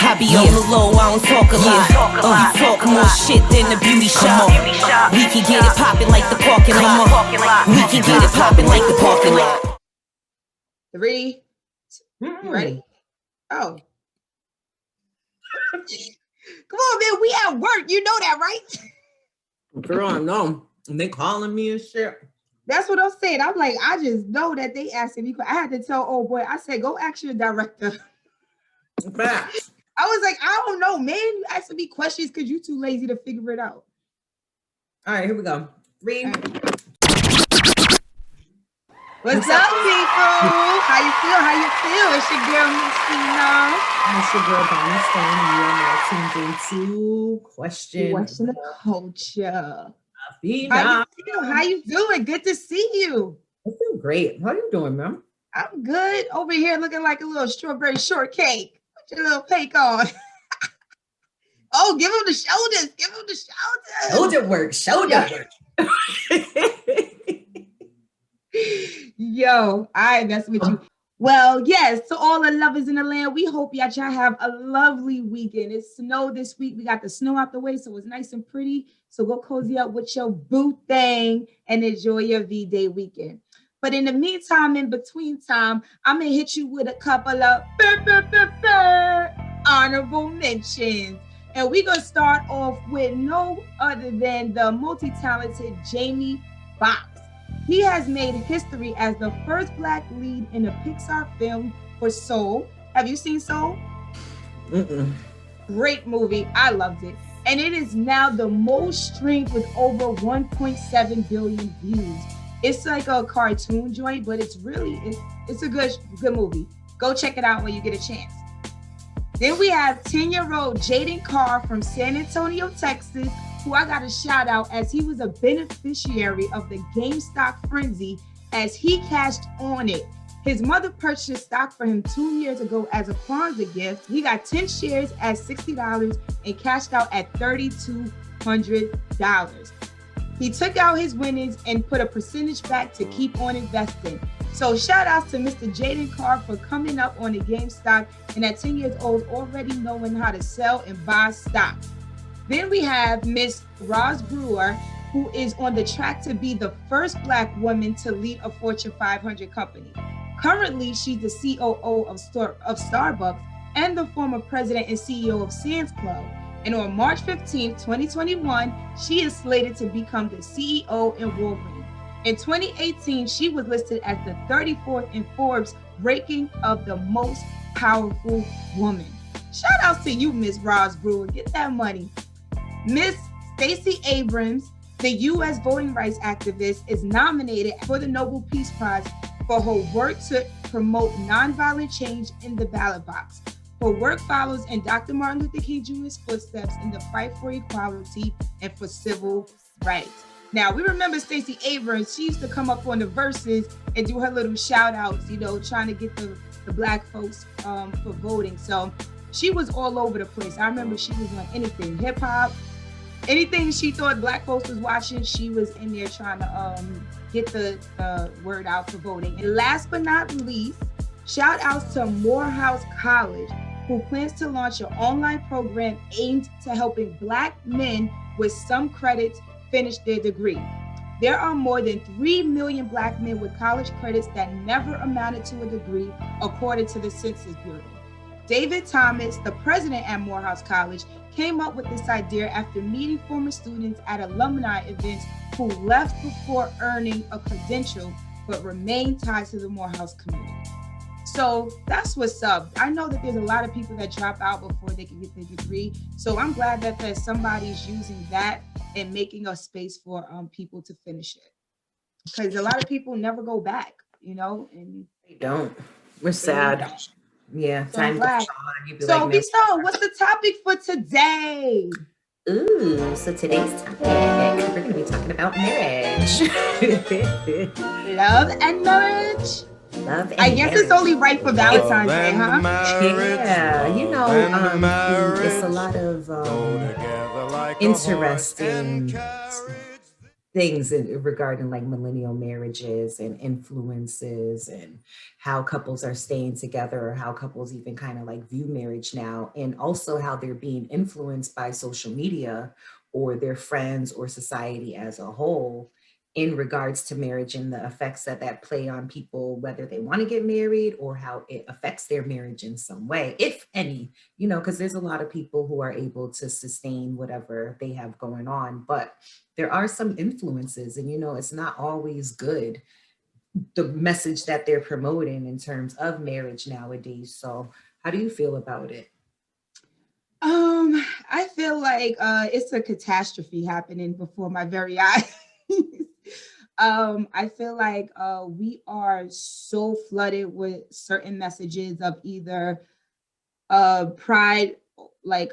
I be on the low, I don't talk a lot. You talk more shit than the beauty shop. We can get it poppin' like the parking lot. We can get it poppin' like the parking lot. 3, you ready? Oh. Come on, man, we at work. You know that, right? Girl, I know. And they calling me and shit. That's what I'm saying. I'm like, I just know that they asking me. I had to tell old boy, I said, go ask your director. Facts. I was like, I don't know, man. You asking me questions because you too lazy to figure it out. All right, here we go. 3. What's up, people? How you feel? How you feel? It's your girl, Miss Tina. It's your girl, Bonnie Stone, and you're now tuned into Question the Culture. How you feel? How you doing? Good to see you. I feel great. How you doing, man? I'm good. Over here looking like a little strawberry shortcake. Put your little cake on. Oh, give him the shoulders. Give him the shoulders. Shoulder work. Yo, I mess with you. Well, yes, to all the lovers in the land, we hope y'all have a lovely weekend. It snowed this week. We got the snow out the way, so it's nice and pretty. So go cozy up with your boo thing and enjoy your V-Day weekend. But in the meantime, in between time, I'm going to hit you with a couple of honorable mentions. And we're going to start off with no other than the multi-talented Jamie Foxx. He has made history as the first Black lead in a Pixar film for Soul. Have you seen Soul? Great movie. I loved it. And it is now the most streamed with over 1.7 billion views. It's like a cartoon joint, but it's a good movie. Go check it out when you get a chance. Then we have 10-year-old Jaden Carr from San Antonio, Texas, who I got a shout out as he was a beneficiary of the GameStop frenzy as he cashed on it. His mother purchased stock for him 2 years ago as a Kwanzaa gift. He got 10 shares at $60 and cashed out at $3,200. He took out his winnings and put a percentage back to keep on investing. So shout outs to Mr. Jaden Carr for coming up on the GameStop and at 10 years old already knowing how to sell and buy stock. Then we have Miss Roz Brewer, who is on the track to be the first Black woman to lead a Fortune 500 company. Currently, she's the COO of Starbucks and the former president and CEO of Sam's Club. And on March 15th, 2021, she is slated to become the CEO in Wolverine. In 2018, she was listed as the 34th in Forbes' ranking of the most powerful woman. Shout out to you, Miss Roz Brewer. Get that money. Miss Stacey Abrams, the U.S. voting rights activist, is nominated for the Nobel Peace Prize for her work to promote nonviolent change in the ballot box. Her work follows in Dr. Martin Luther King Jr.'s footsteps in the fight for equality and for civil rights. Now, we remember Stacey Abrams. She used to come up on the Verses and do her little shout outs, trying to get the Black folks for voting. So she was all over the place. I remember she was on anything, hip hop, anything she thought Black folks was watching, she was in there trying to get the word out for voting. And last but not least, shout outs to Morehouse College, who plans to launch an online program aimed to helping Black men with some credits finish their degree. There are more than 3 million Black men with college credits that never amounted to a degree, according to the Census Bureau. David Thomas, the president at Morehouse College, came up with this idea after meeting former students at alumni events who left before earning a credential but remained tied to the Morehouse community. So that's what's up. I know that there's a lot of people that drop out before they can get their degree. So I'm glad that there's somebody's using that and making a space for people to finish it. Because a lot of people never go back, and they don't. We're sad. Don't. Yeah, so time goes on. So, B-Stone, what's the topic for today? Ooh, so today's topic, we're going to be talking about marriage. Love and marriage? Love and I guess marriage. It's only right for Valentine's Day, huh? Yeah, it's a lot of interesting things regarding like millennial marriages and influences and how couples are staying together, or how couples even kind of like view marriage now, and also how they're being influenced by social media or their friends or society as a whole in regards to marriage, and the effects that that play on people, whether they want to get married or how it affects their marriage in some way, if any, you know, because there's a lot of people who are able to sustain whatever they have going on, but there are some influences, and, you know, it's not always good, the message that they're promoting in terms of marriage nowadays. So how do you feel about it? I feel like it's a catastrophe happening before my very eyes. I feel like we are so flooded with certain messages of either pride, like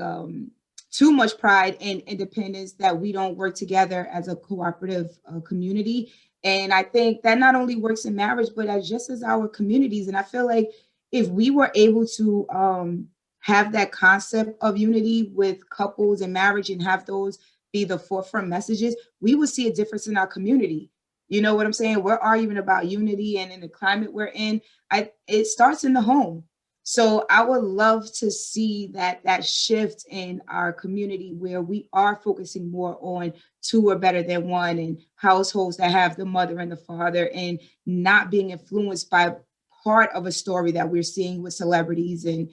too much pride and independence, that we don't work together as a cooperative community. And I think that not only works in marriage, but as just as our communities. And I feel like if we were able to have that concept of unity with couples and marriage and have those be the forefront messages, we will see a difference in our community. You know what I'm saying? We're arguing about unity, and in the climate we're in, it starts in the home. So I would love to see that shift in our community, where we are focusing more on two are better than one, and households that have the mother and the father, and not being influenced by part of a story that we're seeing with celebrities. And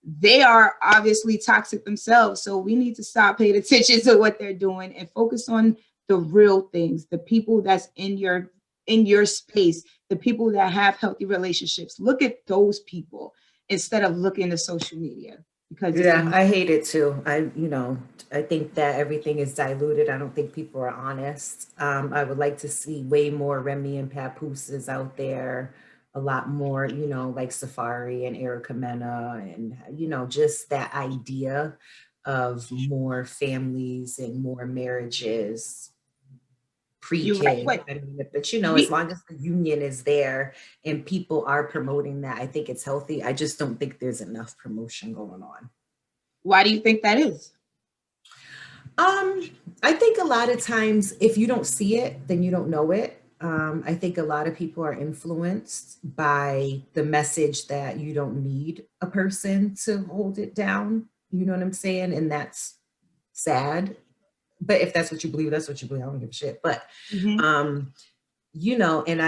they are obviously toxic themselves. So we need to stop paying attention to what they're doing and focus on the real things, the people that's in your space, the people that have healthy relationships. Look at those people instead of looking at social media. Because Yeah, I hate it too. I think that everything is diluted. I don't think people are honest. I would like to see way more Remy and Papooses out there, a lot more, you know, like Safari and Erica Mena, and, you know, just that idea of more families and more marriages you're right. pre-kid. But I mean, but you know, as we, long as the union is there and people are promoting that, I think it's healthy. I just don't think there's enough promotion going on. why do you think that is? I think a lot of times if you don't see it, then you don't know it. I think a lot of people are influenced by the message that you don't need a person to hold it down. You know what I'm saying? And that's sad. But if that's what you believe, that's what you believe. I don't give a shit. But Mhm. um, you know, and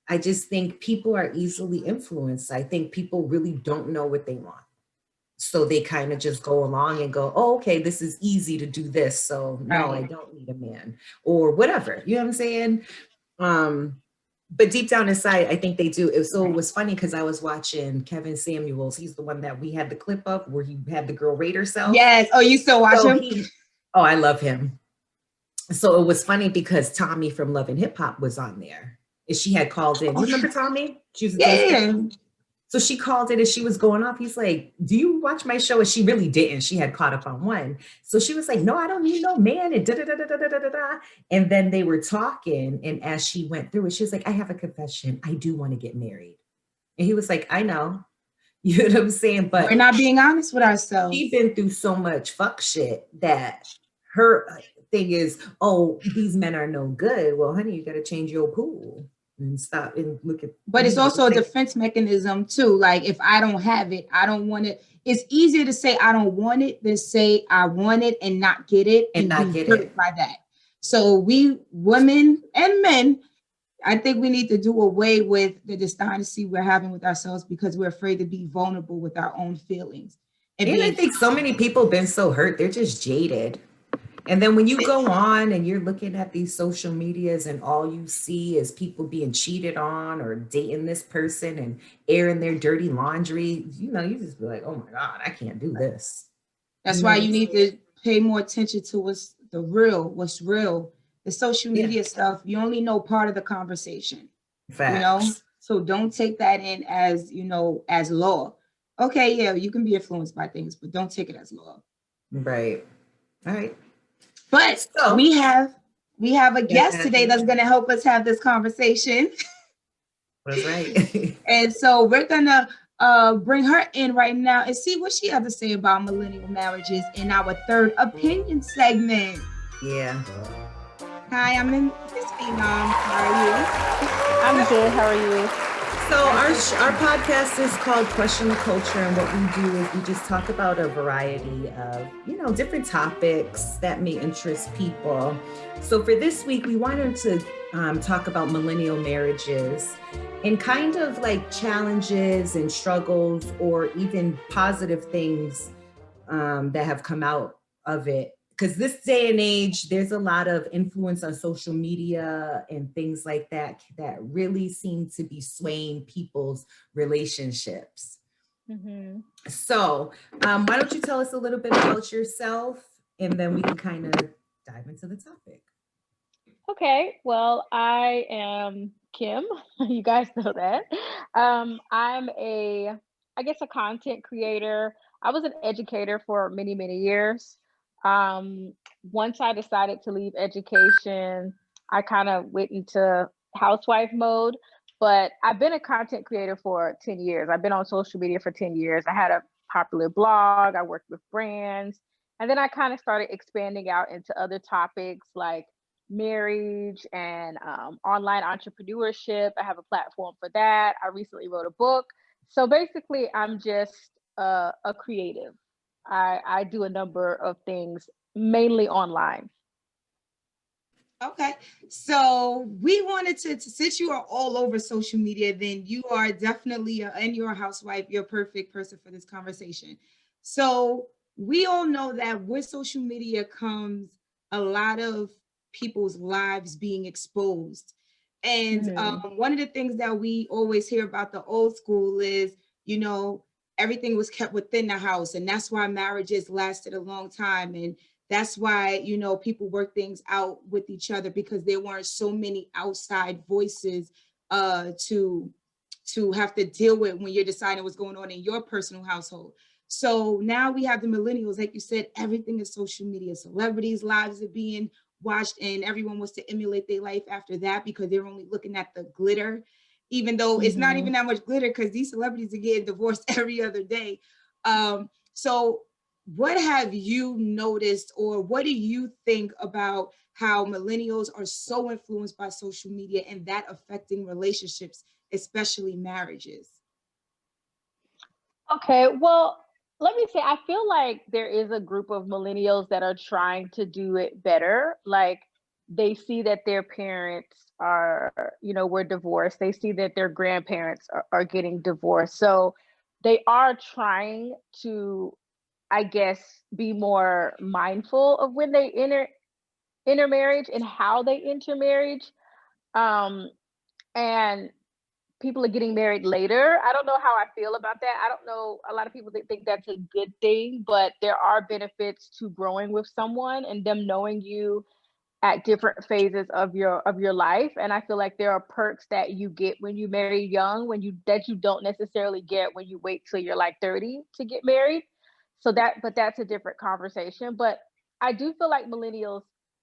I just think people are easily influenced. I think people really don't know what they want. So they kind of just go along and go, oh, okay, this is easy to do this. So no, I Right. don't need a man or whatever. You know what I'm saying? Um, but deep down inside, I think they do. So it was funny because I was watching Kevin Samuels. He's the one that we had the clip of where he had the girl rate herself. Yes. Oh, you still watch So him? oh, I love him. So it was funny because Tommy from Love and Hip Hop was on there. And she had called in. You remember Tommy? She was a dance Yeah. specialist. So she called in and she was going off. He's like, do you watch my show? And she really didn't. She had caught up on one. So she was like, no, I don't need no man. And da da da da da da da da. And then they were talking. And as she went through it, she was like, I have a confession. I do want to get married. And he was like, I know. You know what I'm saying? We're But not being honest with she's ourselves. been through so much fuck shit that her thing is, oh, these men are no good. Well, honey, you got to change your pool and stop and look at, But you it's know, also a like, defense mechanism too. Like if I don't have it, I don't want it. It's easier to say I don't want it than say I want it and not get it and and not be get hurt it. by that. So we women and men, I think we need to do away with the dishonesty we're having with ourselves because we're afraid to be vulnerable with our own feelings and And I being think so many people been so hurt, they're just jaded. And then when you go on and you're looking at these social medias and all you see is people being cheated on or dating this person and airing their dirty laundry, you know, you just be like, oh my God, I can't do this. That's You know why what I'm you need saying? to pay more attention to what's real. The social Yeah, media stuff, you only know part of the conversation, you know? facts. So don't take that in as, as law. Okay, yeah, you can be influenced by things, but don't take it as law. Right. All right. But So, we have a yes, guest today Abby, that's going to help us have this conversation. that's right. And so we're going to bring her in right now and see what she has to say about millennial marriages in our third opinion segment. Yeah. Hi, I'm in Miss Phenom. How are I'm good. How are you? So our you? our podcast is called Question the Culture, and what we do is we just talk about a variety of different topics that may interest people. So for this week, we wanted to talk about millennial marriages and kind of like challenges and struggles, or even positive things that have come out of it. Because this day and age, there's a lot of influence on social media and things like that that really seem to be swaying people's relationships. Mm-hmm. So, why don't you tell us a little bit about yourself, and then we can kind of dive into the topic. Okay. Well, I am Kim. You guys know that. I'm I guess, a content creator. I was an educator for many, many years. Um, Once I decided to leave education, I kind of went into housewife mode. But I've been a content creator for 10 years. I've been on social media for 10 years. I had a popular blog. I worked with brands. And then I kind of started expanding out into other topics like marriage and online entrepreneurship. I have a platform for that. I recently wrote a book. So basically, I'm just a creative. I do a number of things, mainly online. Okay, so we wanted since you are all over social media, then you are definitely, and you're a housewife, you're a perfect person for this conversation. So we all know that with social media comes a lot of people's lives being exposed. And Hmm. one of the things that we always hear about the old school is, you know, everything was kept within the house. And that's why marriages lasted a long time. And that's why, people work things out with each other because there weren't so many outside voices to have to deal with when you're deciding what's going on in your personal household. So now we have the millennials, like you said, everything is social media. Celebrities' lives are being watched, and everyone wants to emulate their life after that because they're only looking at the glitter, even though it's not Hmm. even that much glitter because these celebrities are getting divorced every other day. So what have you noticed, or what do you think about how millennials are so influenced by social media and that affecting relationships, especially marriages? Okay, well, let me say, I feel like there is a group of millennials that are trying to do it better. Like, they see that their parents were divorced. They see that their grandparents are getting divorced. So they are trying to, I guess, be more mindful of when they enter marriage and how they enter marriage. Um, and people are getting married later. I don't know how I feel about that. I don't know. A lot of people think that's a good thing, but there are benefits to growing with someone and them knowing you at different phases of your life. And I feel like there are perks that you get when you marry young, that you don't necessarily get when you wait till you're like 30 to get married. But that's a different conversation. But I do feel like millennials,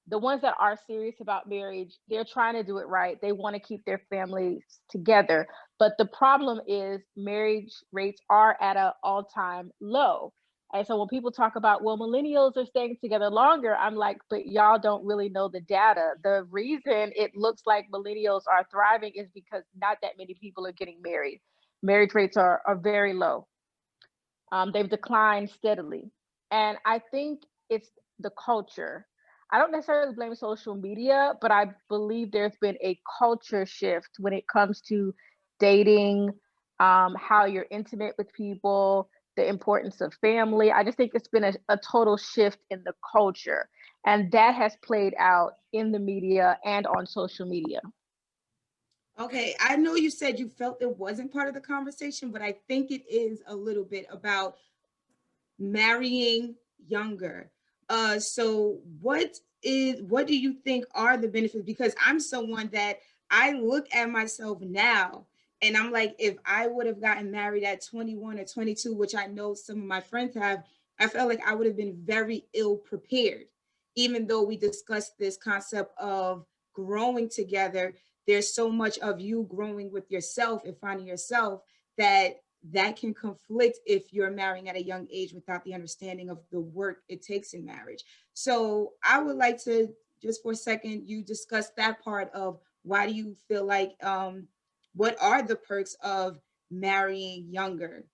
the ones that are serious about marriage, they're trying to do it right. They want to keep their families together. But the problem is marriage rates are at an all-time low. And so when people talk about, well, millennials are staying together longer, I'm like, but y'all don't really know the data. The reason it looks like millennials are thriving is because not that many people are getting married. Marriage rates are very low. They've declined steadily. And I think it's the culture. I don't necessarily blame social media, but I believe there's been a culture shift when it comes to dating, how you're intimate with people, the importance of family. I just think it's been a total shift in the culture. And that has played out in the media and on social media. Okay, I know you said you felt it wasn't part of the conversation, but I think it is a little bit about marrying younger. So what do you think are the benefits? Because I'm someone that I look at myself now and I'm like, if I would have gotten married at 21 or 22, which I know some of my friends have, I felt like I would have been very ill prepared. Even though we discussed this concept of growing together, there's so much of you growing with yourself and finding yourself that can conflict if you're marrying at a young age without the understanding of the work it takes in marriage. So I would like to just for a second, you discussed that part of why do you feel like, what are the perks of marrying younger?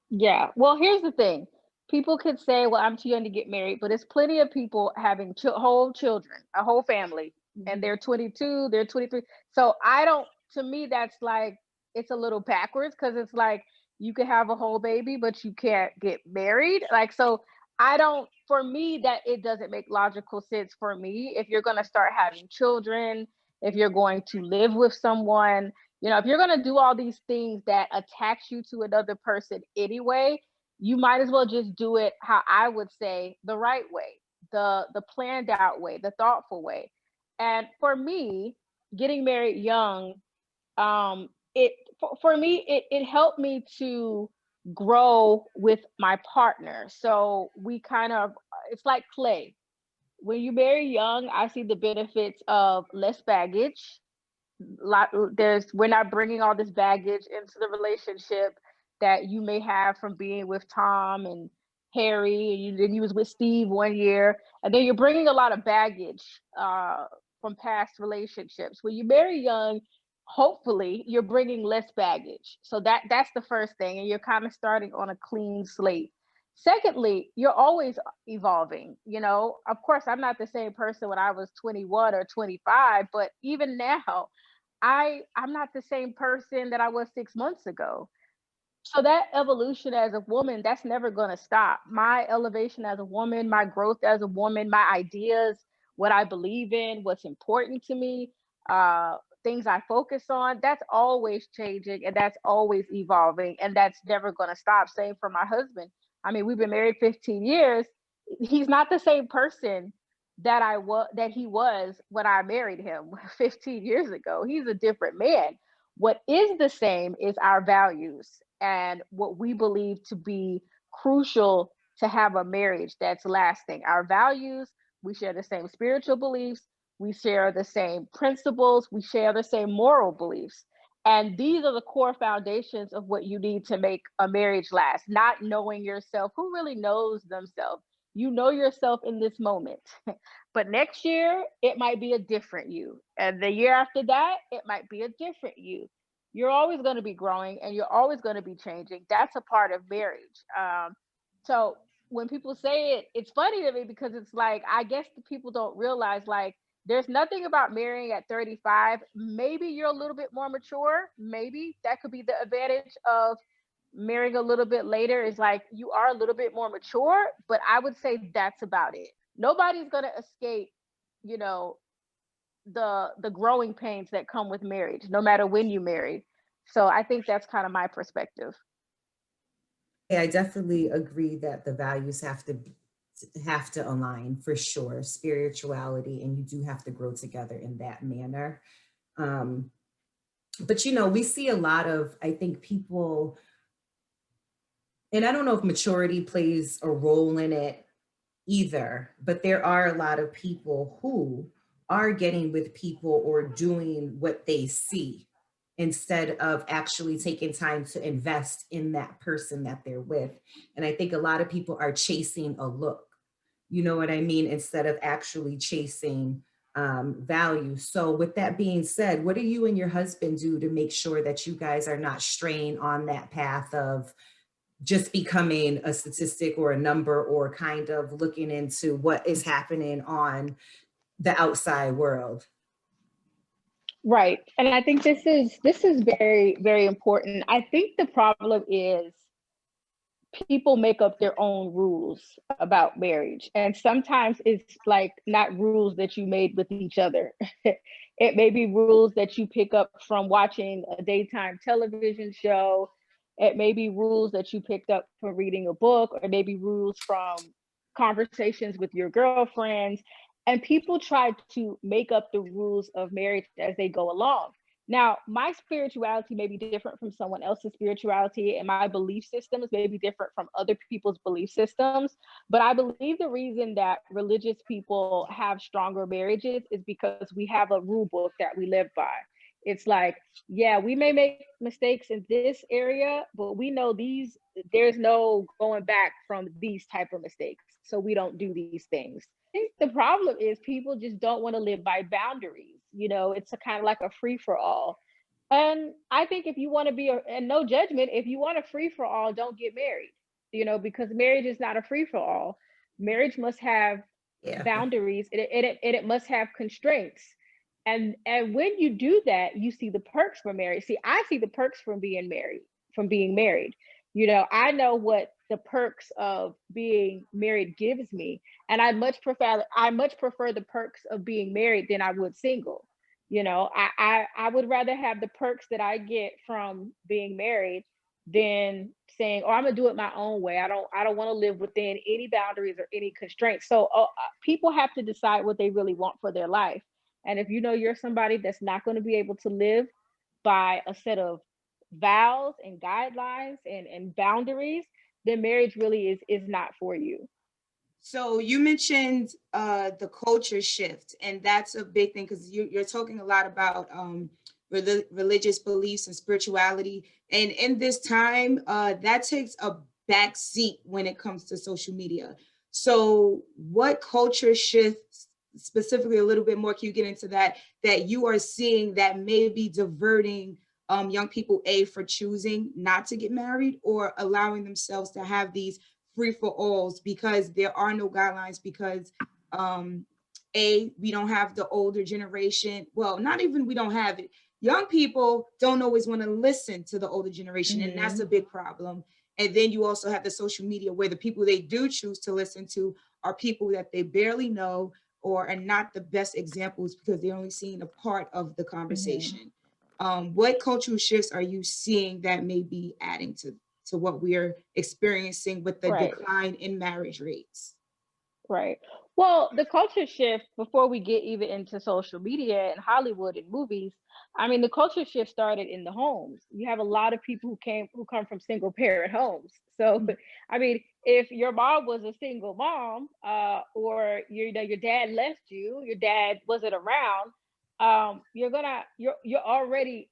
Yeah. Well, here's the thing. People could say, well, I'm too young to get married, but it's plenty of people having whole children, a whole family, and Mhm. they're 22, they're 23. So I don't, to me, that's like, it's a little backwards because it's like you could have a whole baby, but you can't get married. Like, so I don't, for me, that it doesn't make logical sense for me. If you're going to start having children, if you're going to live with someone, if you're going to do all these things that attach you to another person anyway, you might as well just do it how I would say the right way, the planned out way, the thoughtful way. And for me, getting married young, it for me it helped me to grow with my partner. So we kind of, it's like clay. When you marry young, I see the benefits of less baggage. We're not bringing all this baggage into the relationship that you may have from being with Tom and Harry, and then you was with Steve 1 year, and then you're bringing a lot of baggage from past relationships. When you marry young, hopefully you're bringing less baggage. So that's the first thing, and you're kind of starting on a clean slate. Secondly, you're always evolving. Of course, I'm not the same person when I was 21 or 25, but even now I'm not the same person that I was 6 months ago. So that evolution as a woman, that's never going to stop. My elevation as a woman, my growth as a woman, my ideas, what I believe in, what's important to me, uh, things I focus on, that's always changing and that's always evolving and that's never going to stop. Same for my husband. I mean, we've been married 15 years. He's not the same person that he was when I married him 15 years ago. He's a different man. What is the same is our values and what we believe to be crucial to have a marriage that's lasting. Our values, we share the same spiritual beliefs, we share the same principles, we share the same moral beliefs. And these are the core foundations of what you need to make a marriage last. Not knowing yourself. Who really knows themselves? You know yourself in this moment. But next year, it might be a different you. And the year after that, it might be a different you. You're always going to be growing and you're always going to be changing. That's a part of marriage. So when people say it, it's funny to me because it's like, I guess the people don't realize, like, there's nothing about marrying at 35. Maybe you're a little bit more mature. Maybe that could be the advantage of marrying a little bit later, is like you are a little bit more mature, but I would say that's about it. Nobody's going to escape, you know, the growing pains that come with marriage, no matter when you marry. So I think that's kind of my perspective. Yeah, I definitely agree that the values have to align for sure, spirituality, and you do have to grow together in that manner. Um, but we see a lot of, I think, people, and I don't know if maturity plays a role in it either, but there are a lot of people who are getting with people or doing what they see instead of actually taking time to invest in that person that they're with. And I think a lot of people are chasing a look, you know what I mean, instead of actually chasing value. So with that being said, what do you and your husband do to make sure that you guys are not straying on that path of just becoming a statistic or a number, or kind of looking into what is happening on the outside world? Right. And I think this is very, very important. I think the problem is people make up their own rules about marriage. And sometimes it's like not rules that you made with each other. It may be rules that you pick up from watching a daytime television show. It may be rules that you picked up from reading a book, or maybe rules from conversations with your girlfriends. And people try to make up the rules of marriage as they go along. Now, my spirituality may be different from someone else's spirituality, and my belief systems may be different from other people's belief systems. But I believe the reason that religious people have stronger marriages is because we have a rule book that we live by. It's like, yeah, we may make mistakes in this area, but we know there's no going back from these type of mistakes. So we don't do these things. I think the problem is people just don't want to live by boundaries. It's a kind of like a free for all. And I think if you want to and no judgment, if you want a free for all, don't get married, because marriage is not a free for all. Marriage must have boundaries, and it must have constraints. And when you do that, you see the perks from marriage. See, I see the perks from being married. I know what the perks of being married gives me. And I much prefer the perks of being married than I would single. I would rather have the perks that I get from being married than saying, "Oh, I'm gonna do it my own way. I don't want to live within any boundaries or any constraints." So people have to decide what they really want for their life. And if you're somebody that's not going to be able to live by a set of vows and guidelines and boundaries, then marriage really is not for you. So you mentioned the culture shift, and that's a big thing because you're talking a lot about religious beliefs and spirituality. And in this time, that takes a back seat when it comes to social media. So what culture shifts specifically a little bit more, can you get into that you are seeing that may be diverting young people, for choosing not to get married or allowing themselves to have these free-for-alls because there are no guidelines, because we don't have the older generation. Well, not even we don't have it. Young people don't always want to listen to the older generation, and that's a big problem. And then you also have the social media where the people they do choose to listen to are people that they barely know or are not the best examples because they're only seeing a part of the conversation. What cultural shifts are you seeing that may be adding to what we are experiencing with the decline in marriage rates? Right. Well, the culture shift, before we get even into social media and Hollywood and movies, I mean, the culture shift started in the homes. You have a lot of people who come from single parent homes. So, I mean, if your mom was a single mom, or your dad left you, your dad wasn't around, you're already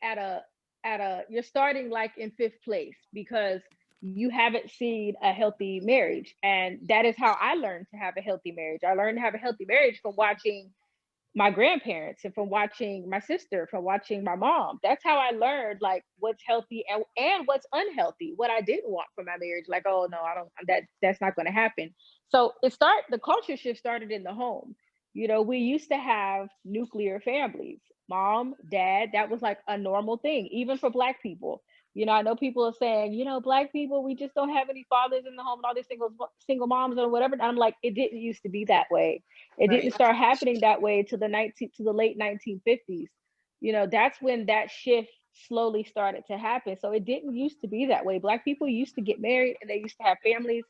you're starting like in fifth place because you haven't seen a healthy marriage. And that is how I learned to have a healthy marriage. I learned to have a healthy marriage from watching my grandparents and from watching my sister, from watching my mom. That's how I learned like what's healthy and what's unhealthy, what I didn't want from my marriage. Like, oh no, I don't, that's not going to happen. So the culture shift started in the home. We used to have nuclear families, mom, dad, that was like a normal thing, even for Black people. I know people are saying, Black people, we just don't have any fathers in the home and all these single moms or whatever. And I'm like, it didn't used to be that way. It didn't start happening that way to the late 1950s. That's when that shift slowly started to happen. So it didn't used to be that way. Black people used to get married and they used to have families,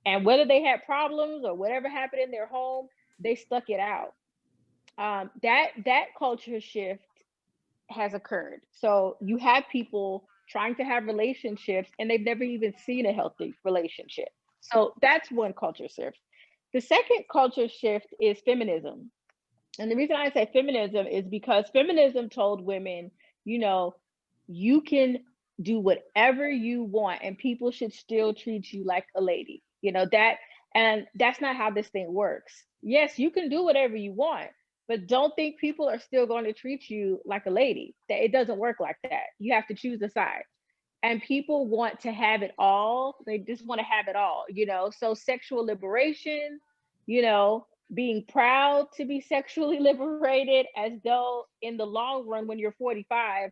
and whether they had problems or whatever happened in their home, they stuck it out. That culture shift has occurred. So you have people trying to have relationships and they've never even seen a healthy relationship. So that's one culture shift. The second culture shift is feminism. And the reason I say feminism is because feminism told women, you can do whatever you want and people should still treat you like a lady. And that's not how this thing works. Yes, you can do whatever you want, but don't think people are still going to treat you like a lady. That it doesn't work like that. You have to choose a side. And people want to have it all. They just want to have it all, So sexual liberation, being proud to be sexually liberated, as though in the long run, when you're 45,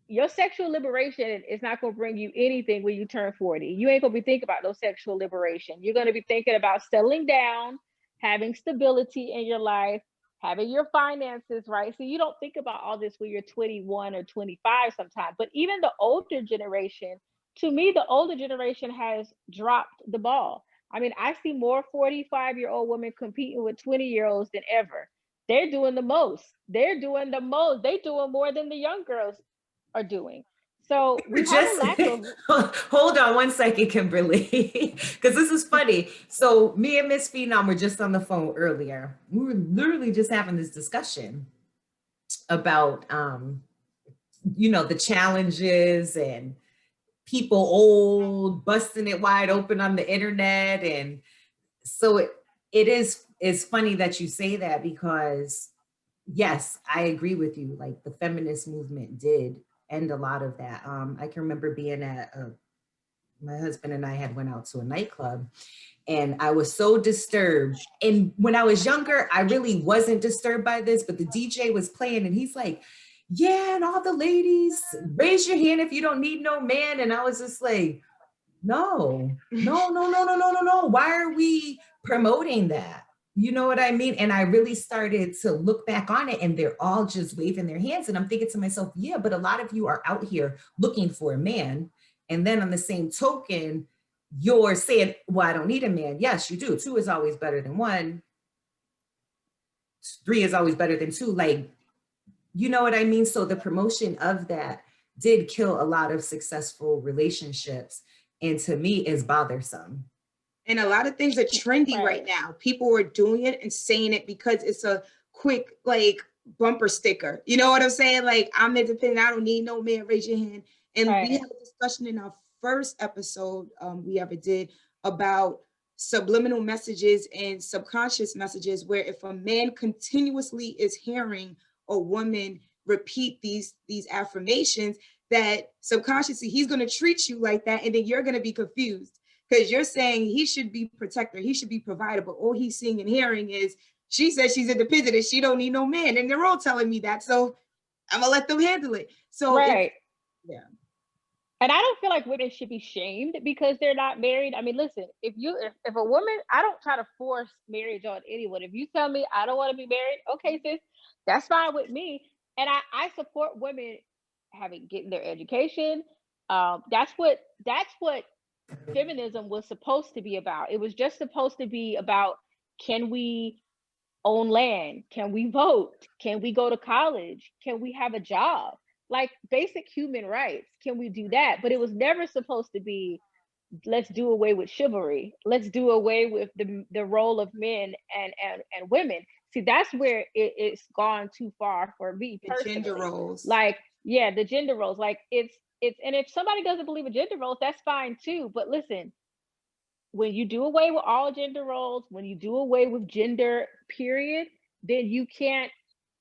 your sexual liberation is not going to bring you anything when you turn 40. You ain't going to be thinking about no sexual liberation. You're going to be thinking about settling down, having stability in your life, having your finances right. So you don't think about all this when you're 21 or 25 sometimes. But even the older generation, to me, the older generation has dropped the ball. I mean, I see more 45-year-old women competing with 20-year-olds than ever. They're doing the most. They're doing more than the young girls are doing. So we have a lack of. Hold on one second, Kimberly, because this is funny. So me and Miss Phenom were just on the phone earlier. We were literally just having this discussion about you know, the challenges and people old busting it wide open on the internet. And so it is, it's funny that you say that, because yes, I agree with you. Like the feminist movement did end a lot of that. I can remember being at my husband and I had went out to a nightclub, and I was so disturbed. And when I was younger, I really wasn't disturbed by this, but the DJ was playing and he's like, yeah, and all the ladies, raise your hand if you don't need no man. And I was just like, no, no, no, no, no, no, no, no. Why are we promoting that? You know what I mean? And I really started to look back on it, and they're all just waving their hands. And I'm thinking to myself, yeah, but a lot of you are out here looking for a man. And then on the same token, you're saying, well, I don't need a man. Yes, you do. Two is always better than one. Three is always better than two. Like, you know what I mean? So the promotion of that did kill a lot of successful relationships. And to me, is bothersome. And a lot of things are trendy right now. People are doing it and saying it because it's a quick, like, bumper sticker. You know what I'm saying? Like, I'm independent. I don't need no man. Raise your hand. And we had a discussion in our first episode we ever did about subliminal messages and subconscious messages, where if a man continuously is hearing a woman repeat these affirmations, that subconsciously he's going to treat you like that, and then you're going to be confused because you're saying he should be protector, he should be provider, but all he's seeing and hearing is she says she's independent and she don't need no man, and they're all telling me that, so I'm gonna let them handle it. So yeah. And I don't feel like women should be shamed because they're not married. I mean, listen, if a woman, I don't try to force marriage on anyone. If you tell me I don't want to be married, okay, sis, that's fine with me. And I support women getting their education. That's what feminism was supposed to be about. It was just supposed to be about, can we own land? Can we vote? Can we go to college? Can we have a job? Like basic human rights. Can we do that? But it was never supposed to be, let's do away with chivalry. Let's do away with the role of men and women. See, that's where it's gone too far for me personally. The gender roles. Like, yeah, the gender roles. Like it's and if somebody doesn't believe in gender roles, that's fine too. But listen, when you do away with all gender roles, when you do away with gender, period, then you can't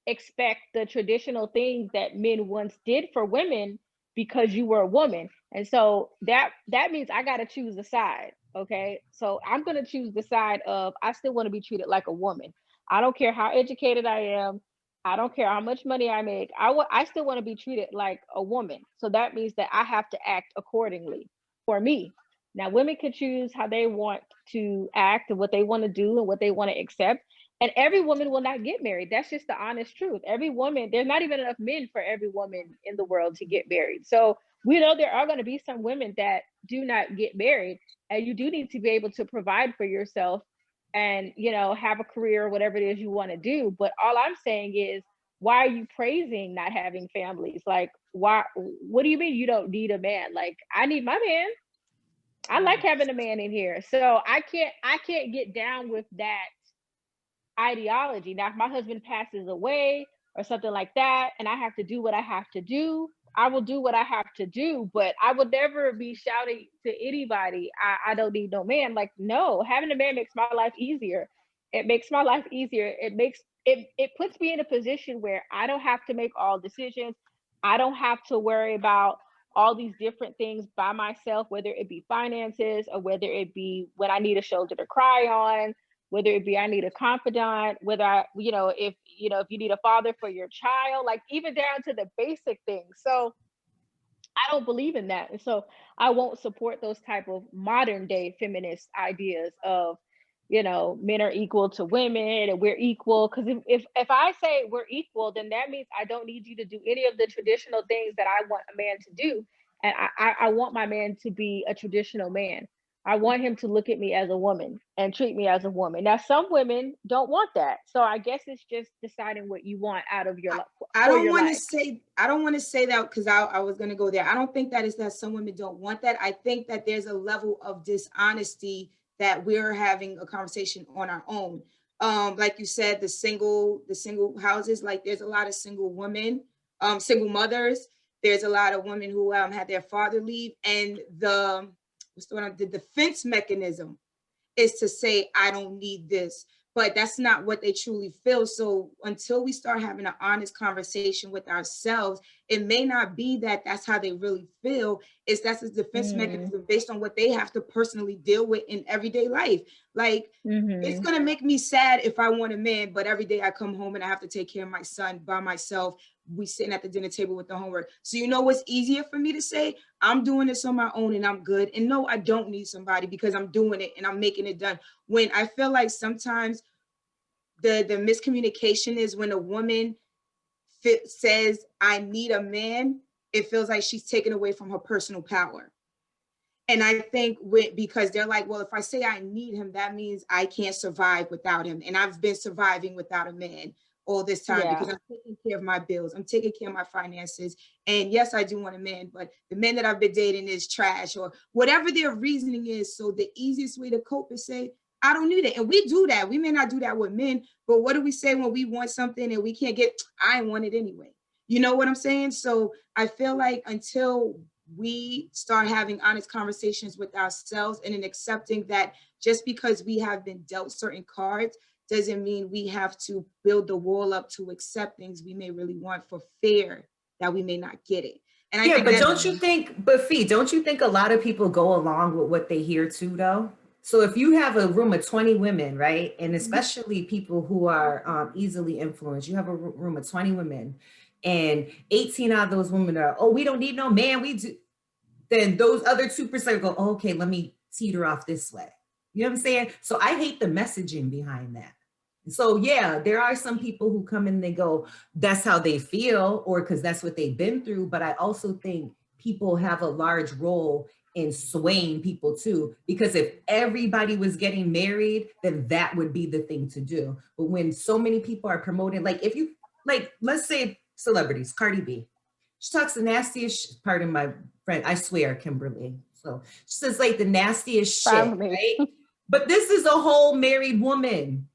expect the traditional things that men once did for women because you were a woman. And so that means I got to choose a side. Okay. So I'm going to choose the side of, I still want to be treated like a woman. I don't care how educated I am. I don't care how much money I make. I still want to be treated like a woman. So that means that I have to act accordingly for me. Now, women can choose how they want to act and what they want to do and what they want to accept. And every woman will not get married. That's just the honest truth. Every woman, there's not even enough men for every woman in the world to get married. So we know there are going to be some women that do not get married, and you do need to be able to provide for yourself and, you know, have a career or whatever it is you want to do. But all I'm saying is, why are you praising not having families? Like, why? What do you mean you don't need a man? Like, I need my man. I like having a man in here. So I can't get down with that ideology. Now, if my husband passes away or something like that, and I have to do what I have to do, I will do what I have to do. But I would never be shouting to anybody, I don't need no man. Like, no, having a man makes my life easier. It makes my life easier. It puts me in a position where I don't have to make all decisions. I don't have to worry about all these different things by myself, whether it be finances or whether it be when I need a shoulder to cry on, whether it be I need a confidant, whether if you need a father for your child, like even down to the basic things. So I don't believe in that. And so I won't support those type of modern day feminist ideas of, men are equal to women and we're equal. Because if I say we're equal, then that means I don't need you to do any of the traditional things that I want a man to do. And I want my man to be a traditional man. I want him to look at me as a woman and treat me as a woman. Now, some women don't want that. So I guess it's just deciding what you want out of your life. I don't want to say that because I was going to go there. I don't think that is that some women don't want that. I think that there's a level of dishonesty that we're having a conversation on our own. Like you said, the single houses, like there's a lot of single women, single mothers There's a lot of women who had their father leave, and the defense mechanism is to say, I don't need this, but that's not what they truly feel. So until we start having an honest conversation with ourselves, it may not be that that's how they really feel. That's a defense mechanism based on what they have to personally deal with in everyday life. Like, it's going to make me sad if I want a man, but every day I come home and I have to take care of my son by myself. We sitting at the dinner table with the homework. So you know what's easier for me to say? I'm doing this on my own and I'm good. And no, I don't need somebody because I'm doing it and I'm making it done. When I feel like sometimes the miscommunication is when a woman says, I need a man, it feels like she's taken away from her personal power. And I think because they're like, well, if I say I need him, that means I can't survive without him. And I've been surviving without a man all this time because I'm taking care of my bills. I'm taking care of my finances. And yes, I do want a man, but the men that I've been dating is trash or whatever their reasoning is. So the easiest way to cope is say, I don't need it. And we do that. We may not do that with men, but what do we say when we want something and we can't get, I want it anyway. You know what I'm saying? So I feel like until we start having honest conversations with ourselves and in accepting that just because we have been dealt certain cards doesn't mean we have to build the wall up to accept things we may really want for fear that we may not get it. And I think but don't you think, Fee, don't you think a lot of people go along with what they hear too, though? So if you have a room of 20 women, right, and especially people who are easily influenced, you have a room of 20 women, and 18 out of those women are, oh, we don't need no man, we do. Then those other 2% go, oh, okay, let me teeter off this way. You know what I'm saying? So I hate the messaging behind that. So yeah, there are some people who come in and they go, that's how they feel, or because that's what they've been through. But I also think people have a large role in swaying people too, because if everybody was getting married, then that would be the thing to do. But when so many people are promoting, like if you, like, let's say celebrities, Cardi B, she talks the nastiest, pardon my friend, I swear, Kimberly. So she says like the nastiest shit, right? But this is a whole married woman.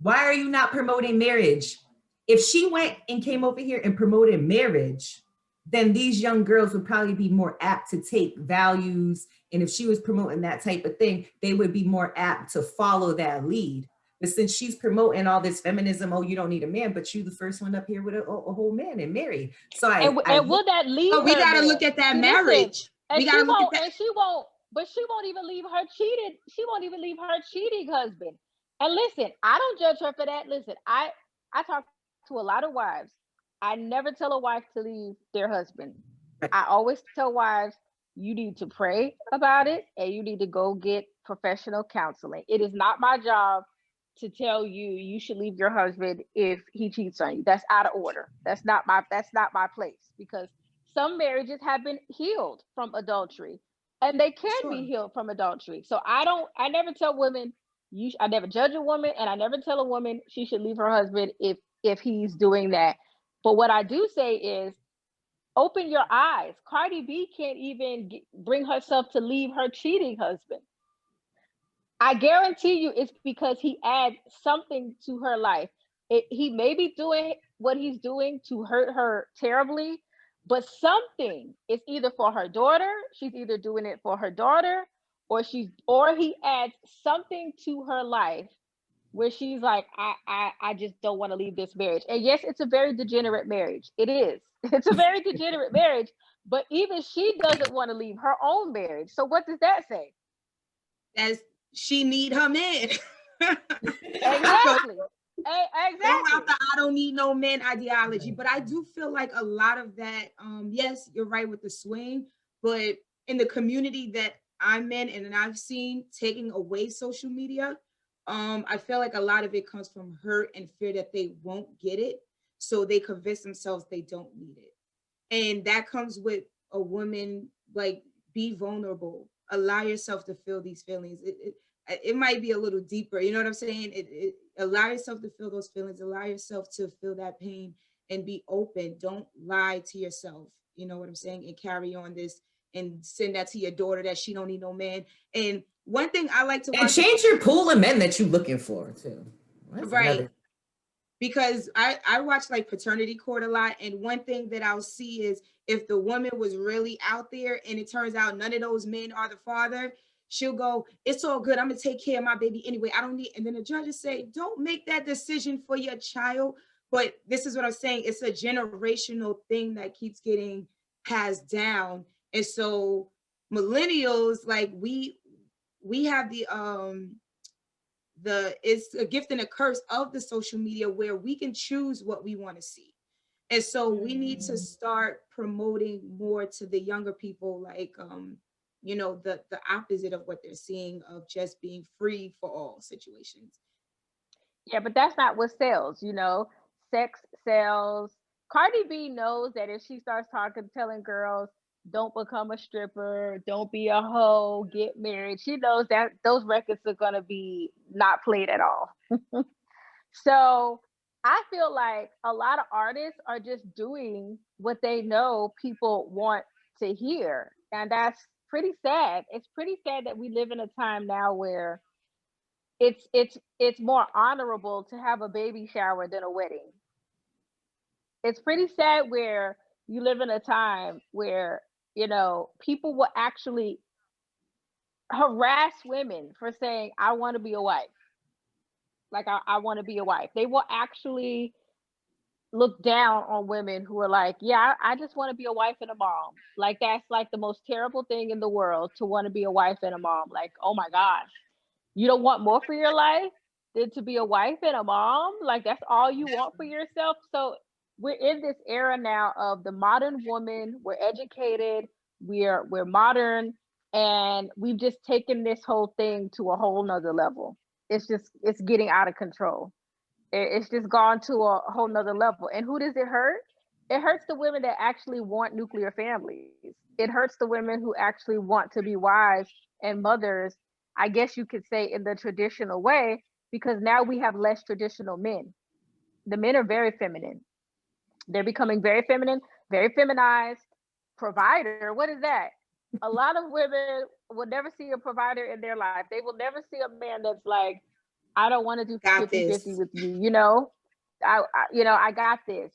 Why are you not promoting marriage? If she went and came over here and promoted marriage, then these young girls would probably be more apt to take values. And if she was promoting that type of thing, they would be more apt to follow that lead. But since she's promoting all this feminism, oh, you don't need a man, but you the first one up here with a whole man and married. So and will that lead her? We got to look at that marriage. And we got to look at that. And she won't even leave her cheated. She won't even leave her cheating husband. And listen, I don't judge her for that. Listen, I talk to a lot of wives. I never tell a wife to leave their husband. I always tell wives, you need to pray about it and you need to go get professional counseling. It is not my job to tell you you should leave your husband if he cheats on you. That's out of order. That's not my place, because some marriages have been healed from adultery and they can be healed from adultery. So I never tell women, I never judge a woman, and I never tell a woman she should leave her husband if he's doing that. But what I do say is, open your eyes. Cardi B can't even bring herself to leave her cheating husband. I guarantee you it's because he adds something to her life. He may be doing what he's doing to hurt her terribly, but something is either for her daughter. She's either doing it for her daughter, or he adds something to her life where she's like, I just don't want to leave this marriage. And yes, it's a very degenerate marriage. It is. It's a very degenerate marriage, but even she doesn't want to leave her own marriage. So what does that say? As she need her man. Exactly. Exactly. I don't need no man ideology, but I do feel like a lot of that, yes, you're right with the swing, but in the community that I'm in and I've seen taking away social media, I feel like a lot of it comes from hurt and fear that they won't get it. So they convince themselves they don't need it. And that comes with a woman, like, be vulnerable, allow yourself to feel these feelings. It might be a little deeper, you know what I'm saying? Allow yourself to feel those feelings, allow yourself to feel that pain and be open. Don't lie to yourself, you know what I'm saying? And carry on this and send that to your daughter that she don't need no man. And one thing I like to and change your pool of men that you're looking for too. Right. because I watch like Paternity Court a lot, and one thing that I'll see is if the woman was really out there and it turns out none of those men are the father, she'll go, it's all good, I'm gonna take care of my baby anyway, I don't need. And then the judges say, don't make that decision for your child. But this is what I'm saying, it's a generational thing that keeps getting passed down. And so millennials, like we have the it's a gift and a curse of the social media where we can choose what we want to see. And so we need to start promoting more to the younger people, like you know, the opposite of what they're seeing, of just being free for all situations. Yeah, but that's not what sells, you know. Sex sells. Cardi B knows that if she starts talking, telling girls, don't become a stripper, don't be a hoe, get married, she knows that those records are gonna be not played at all. So I feel like a lot of artists are just doing what they know people want to hear. And that's pretty sad. It's pretty sad that we live in a time now where it's more honorable to have a baby shower than a wedding. It's pretty sad where you live in a time where, you know, people will actually harass women for saying, I want to be a wife. Like I want to be a wife. They will actually look down on women who are like, yeah, I just want to be a wife and a mom. Like that's like the most terrible thing in the world, to want to be a wife and a mom. Like, oh my gosh, you don't want more for your life than to be a wife and a mom? Like that's all you want for yourself? So we're in this era now of the modern woman. We're educated, we're modern, and we've just taken this whole thing to a whole nother level. It's getting out of control. It's just gone to a whole nother level. And who does it hurt? It hurts the women that actually want nuclear families. It hurts the women who actually want to be wives and mothers, I guess you could say, in the traditional way, because now we have less traditional men. The men are very feminine. They're becoming very feminine, very feminized. Provider, what is that? A lot of women will never see a provider in their life. They will never see a man that's like, I don't want to do Got 50-50 this. with you, you know? You know, I got this.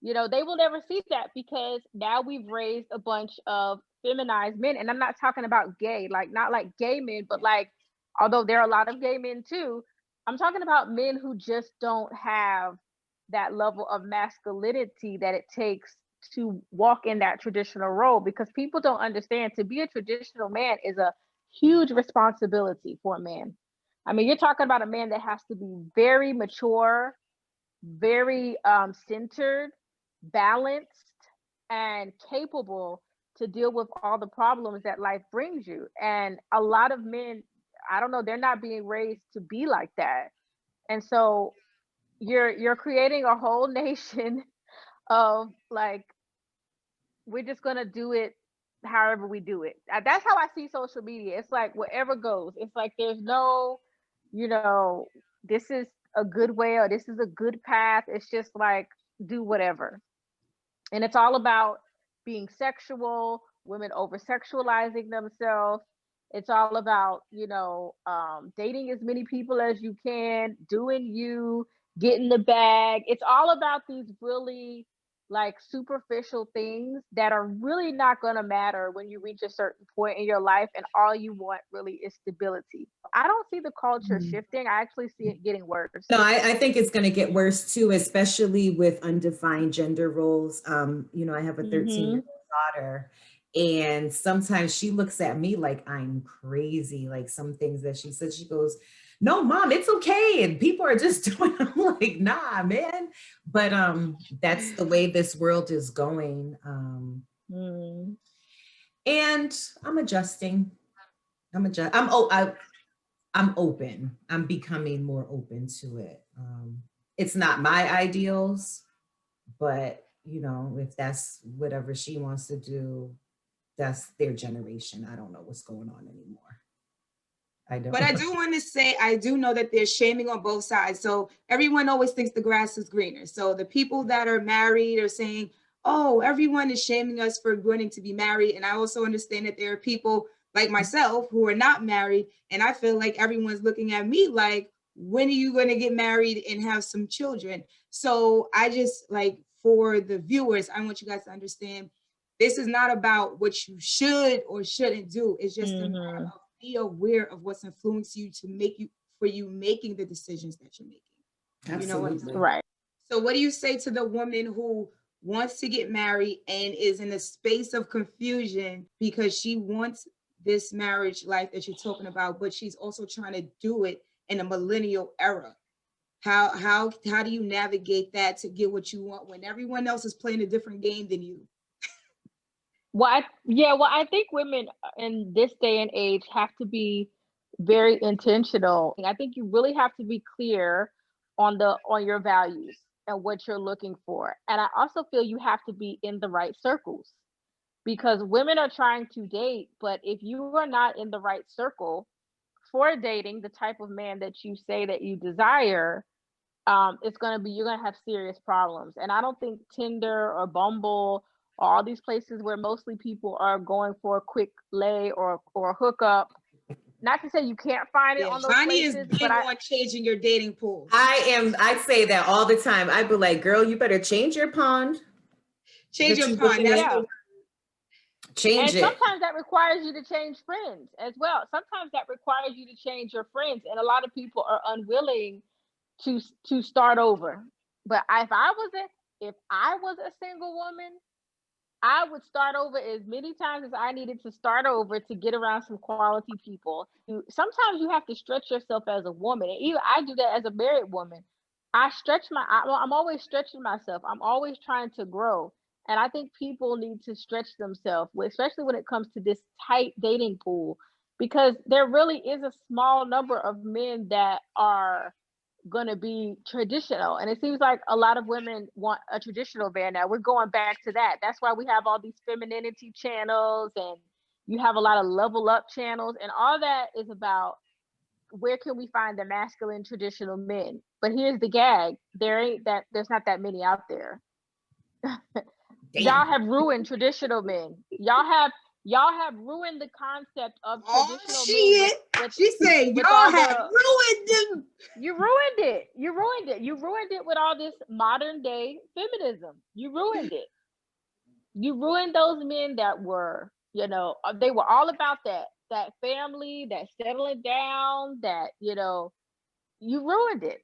You know, they will never see that because now we've raised a bunch of feminized men. And I'm not talking about gay, like not like gay men, but like, although there are a lot of gay men too, I'm talking about men who just don't have that level of masculinity that it takes to walk in that traditional role, because people don't understand, to be a traditional man is a huge responsibility for a man. I mean, you're talking about a man that has to be very mature, very centered, balanced, and capable to deal with all the problems that life brings you. And a lot of men, I don't know, they're not being raised to be like that. And so you're creating a whole nation of like, we're just gonna do it however we do it. That's how I see social media. It's like whatever goes. It's like there's no, you know, this is a good way or this is a good path. It's just like do whatever. And it's all about being sexual, women over sexualizing themselves. It's all about, you know, dating as many people as you can, doing you, getting the bag. It's all about these really like superficial things that are really not going to matter when you reach a certain point in your life, and all you want really is stability. I don't see the culture Mhm. shifting. I actually see it getting worse. No, I think it's going to get worse too, especially with undefined gender roles. You know, I have a 13-year-old daughter, and sometimes she looks at me like I'm crazy. Like some things that she says, she goes, "No, mom, it's okay." And people are just doing, I'm like, nah, man. But that's the way this world is going. Mm. And I'm adjusting. I'm open. I'm becoming more open to it. It's not my ideals, but you know, if that's whatever she wants to do, that's their generation. I don't know what's going on anymore. I don't. But I do want to say, I do know that there's shaming on both sides. So everyone always thinks the grass is greener. So the people that are married are saying, oh, everyone is shaming us for wanting to be married. And I also understand that there are people like myself who are not married. And I feel like everyone's looking at me like, when are you going to get married and have some children? So I just like, for the viewers, I want you guys to understand, this is not about what you should or shouldn't do. It's just a matter of be aware of what's influencing you to make you, for you making the decisions that you're making. Absolutely. You know what I'm saying? Right. So what do you say to the woman who wants to get married and is in a space of confusion because she wants this marriage life that you're talking about, but she's also trying to do it in a millennial era? How do you navigate that to get what you want when everyone else is playing a different game than you? Well, I think women in this day and age have to be very intentional. I think you really have to be clear on your values and what you're looking for. And I also feel you have to be in the right circles, because women are trying to date, but if you are not in the right circle for dating the type of man that you say that you desire, you're gonna have serious problems. And I don't think Tinder or Bumble or all these places where mostly people are going for a quick lay or hookup. Not to say you can't find it on those Johnny places, is big on changing your dating pool. I say that all the time. I'd be like, girl, you better change your pond. Change your pond. That's the word. Change and it. sometimes that requires you to change friends as well. Sometimes that requires you to change your friends. And a lot of people are unwilling to start over. But if I was a single woman, I would start over as many times as I needed to start over to get around some quality people. Sometimes you have to stretch yourself as a woman. And even I do that as a married woman. I'm always stretching myself. I'm always trying to grow. And I think people need to stretch themselves, especially when it comes to this tight dating pool, because there really is a small number of men that are going to be traditional. And it seems like a lot of women want a traditional man now. We're going back to that. That's why we have all these femininity channels, and you have a lot of level up channels, and all that is about where can we find the masculine traditional men. But here's the gag. There's not that many out there. Y'all have ruined traditional men. Y'all have ruined the concept of traditional men. She said y'all have ruined them. You ruined it. You ruined it with all this modern day feminism. You ruined it. You ruined those men that were, they were all about that family, that settling down, that, you ruined it.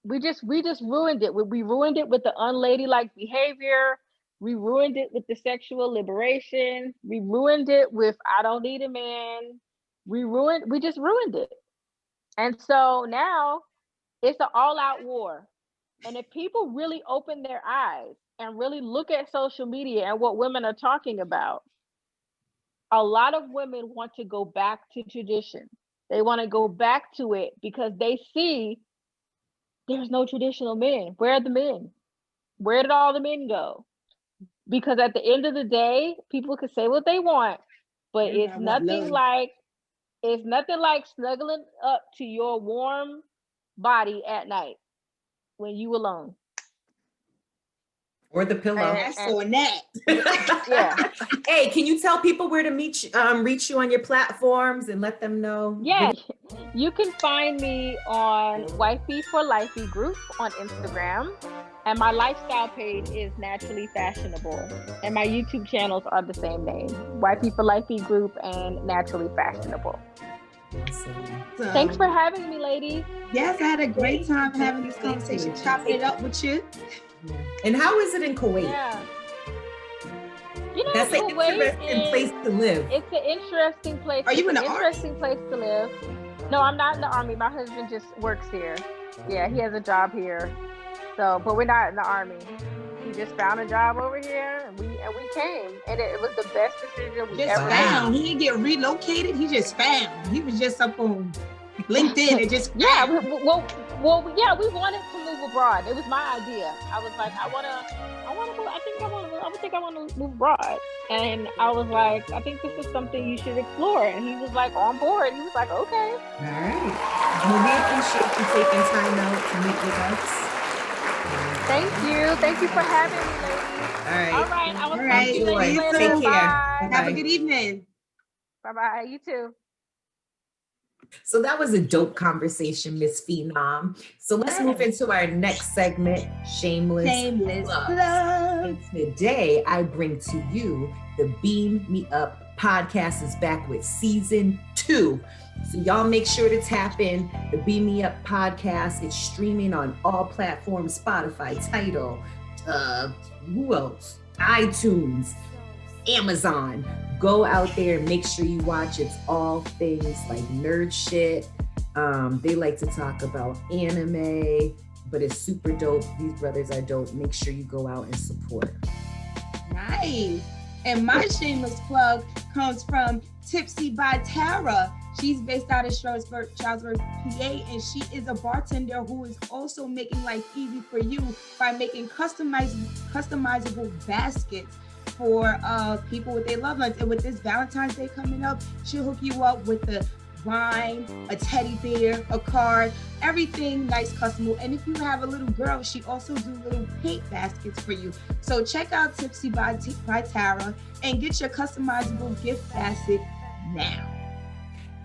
We just ruined it. We ruined it with the unladylike behavior. We ruined it with the sexual liberation. We ruined it with I don't need a man. We just ruined it. And so now it's an all-out war. And if people really open their eyes and really look at social media and what women are talking about, a lot of women want to go back to tradition. They want to go back to it because they see there's no traditional men. Where are the men? Where did all the men go? Because at the end of the day, people can say what they want, but it's nothing like snuggling up to your warm body at night when you alone. Or the pillow. Yeah. Hey, can you tell people where to reach you on your platforms and let them know? Yeah, you can find me on wifeyforlifeygroup on Instagram, and my lifestyle page is Naturally Fashionable, and my YouTube channels are the same name, wifeyforlifeygroup and Naturally Fashionable. Thanks for having me, ladies. Yes, I had a great time having this conversation, chopping it up with you. And how is it in Kuwait? Yeah. That's an interesting place to live. It's an interesting place. Are you in the army? Interesting place to live. No, I'm not in the army. My husband just works here. Yeah, he has a job here. So, but we're not in the army. He just found a job over here, and we came, and it was the best decision we ever found. He didn't get relocated. He just found. He was just up on LinkedIn and just yeah. Well, yeah. We wanted to move abroad. It was my idea. I was like, I want to move abroad, and I was like, I think this is something you should explore. And he was like on board. He was like, okay. All right. Well, we appreciate you taking time out to meet with us. Thank you for having me, ladies. All right. I will talk to you later. Take care. Bye. Have a good evening. Bye-bye. You too. So that was a dope conversation, Miss Phenom. So let's move into our next segment, Shameless Plug. Plug. And today I bring to you the Beam Me Up podcast is back with season 2. So y'all make sure to tap in the Beam Me Up podcast. It's streaming on all platforms, Spotify, Tidal, who else? iTunes, Amazon. Go out there and make sure you watch. It's all things like nerd shit. They like to talk about anime, but it's super dope. These brothers are dope. Make sure you go out and support. Nice. And my shameless plug comes from Tipsy by Tara. She's based out of Charlottesburg, PA, and she is a bartender who is also making life easy for you by making customizable baskets for people with their loved ones. And with this Valentine's Day coming up, she'll hook you up with the wine, a teddy bear, a card, everything nice, customizable. And if you have a little girl, she also do little paint baskets for you. So check out Tipsy by Tara and get your customizable gift basket now.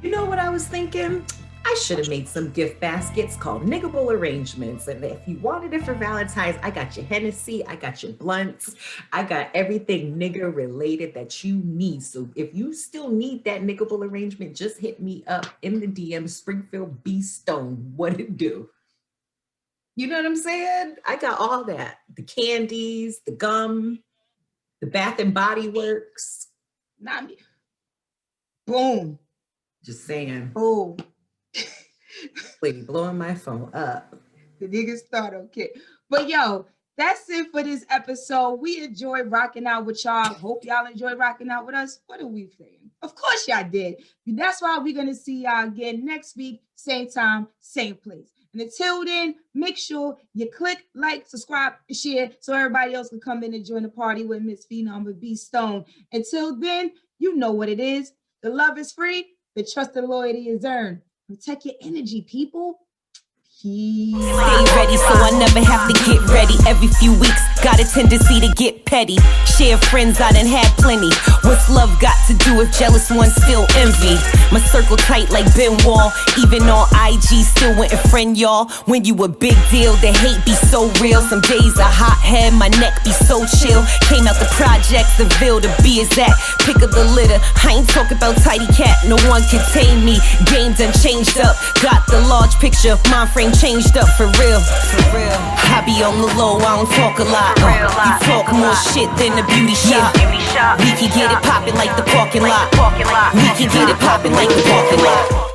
You know what I was thinking? I should have made some gift baskets called niggable arrangements. And if you wanted it for Valentine's, I got your Hennessy, I got your blunts, I got everything nigger related that you need. So if you still need that niggable arrangement, just hit me up in the DM, Springfield B Stone. What it do? You know what I'm saying? I got all that. The candies, the gum, the Bath and Body Works. Not me. Boom. Just saying. Boom. Lady blowing my phone up. The niggas thought, okay. But yo, that's it for this episode. We enjoyed rocking out with y'all. Hope y'all enjoyed rocking out with us. What are we saying? Of course y'all did. That's why we're going to see y'all again next week, same time, same place. And until then, make sure you click, like, subscribe, and share so everybody else can come in and join the party with Miss Phenom and B Stone. Until then, you know what it is. The love is free. The trust and loyalty is earned. Protect your energy, people. Peace. Stay ready so I never have to get ready. Every few weeks, got a tendency to get petty. Share friends, I done had plenty. What's love got to do if jealous ones still envy? My circle tight like Ben Wall. Even on IG, still wouldn't friend y'all. When you a big deal, the hate be so real. Some days a hot head, my neck be so chill. Came out the projects, the Ville, the B is that. Pick up the litter, I ain't talking about tidy cat. No one can tame me, game done changed up. Got the large picture, mind frame changed up for real. I be on the low, I don't talk a lot. You talk more shit than the beauty shop. We can get it poppin' like the parking lot. We can get it poppin' like the parking lot.